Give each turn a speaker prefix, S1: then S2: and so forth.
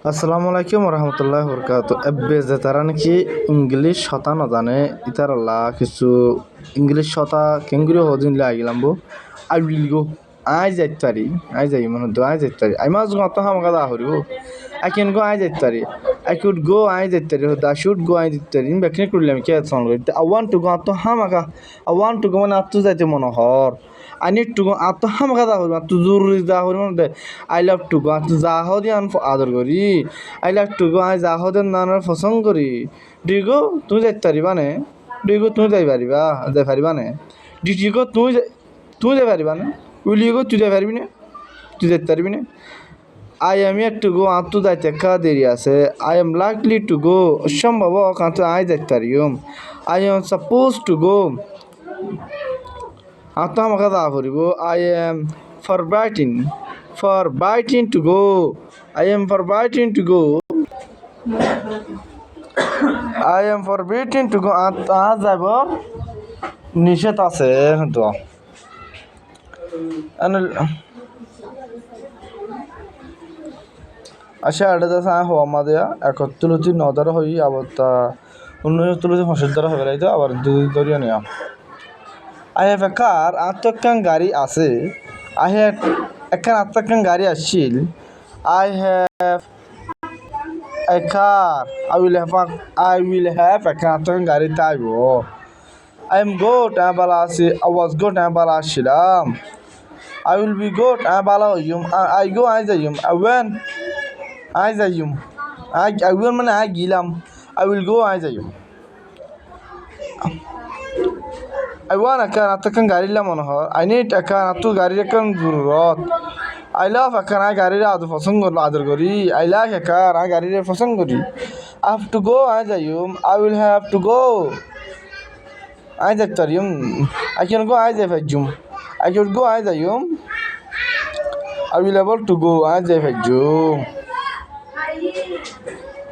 S1: আসসালামু আলাইকুম রহমতুল্লাহ বরকাত এব্বে যে তারা নাকি ইংলিশ হতা না জানে ইতার আল্লাহ কিছু ইংলিশ হতা কেঙ্গুরি হদিন লাগিলাম বো আই উইল গো আই যাইতে পারি আই যাই মনে দো আই যাইতে পারি আই মাস গত হামাকা দা হরিব আই ক্যান গো আই যাইতে পারি আই কুড গো আই যাইতে পারি দা শুড গো আই যাইতে পারি বেকনে করলাম কে সন করি আই ওয়ান্ট টু গো আত হামাকা আই ওয়ান্ট টু গো মানে আত যাইতে মনে হর I need to go আত হামাকা দা হরিব আত জরুরি দা হরিব মানে আই লাভ টু গো আত যা হদি আন আদর করি I love to go I যা হদের নানার পছন্দ করি ডু গো তুমি যাইতে পারিবা নে ডু গো তুমি যাই পারিবা যাই পারিবা নে ডি গো তুমি যাই পারিবা নে উইল গো তুই যাই পারবি না তুই যাইতে পারবি না I am eager to go আত যাইতে কা দেরি আছে I am likely to go সম্ভব কাঁত আই যাইতে পারিম I am supposed to go আত আমাকে দা করিব I am forbidden to go I am forbidden to go I am forbidden to go যাব নিষেধ আছে তো আচ্ছা এটা তো হওয়া মাদেয়া একত্রিশ নদার হই আবার তা 19 দ্বারা হবে তো আবার দুই ধরিয়া নেওয়া আই হ্যাভ এ কার আত্মকান গাড়ি আছে আই হ্যাভ একখান আত্মকান গাড়ি আসছিল I have a car I will have একখান আত্মকান গাড়ি তাইব আই এম গুড আমি বালা আছি আই ওয়াজ গুড আমি বালা আসছিলাম আই উইল বি গুড আমি বালা হইম আই গো আই যাইম আই ওয়েন আই যাইম আই উইল মানে আই গিলাম আই উইল গো আই যাইম আই ওয়ান একান আত্মকান গাড়ি মনে হয় আই নিড একান আত্ম গাড়ির একান জরুরত আই লাভ একান আই গাড়ির আদর করি আই লাইক একান আই গাড়ির পছন্দ করি I have to go I যাইম I will have to go I যাইতে পারিম আই ক্যান গো আই যাই ফাইজুম আই ক্যান গো আই যাইম I will able to go I যাই ফাইজুম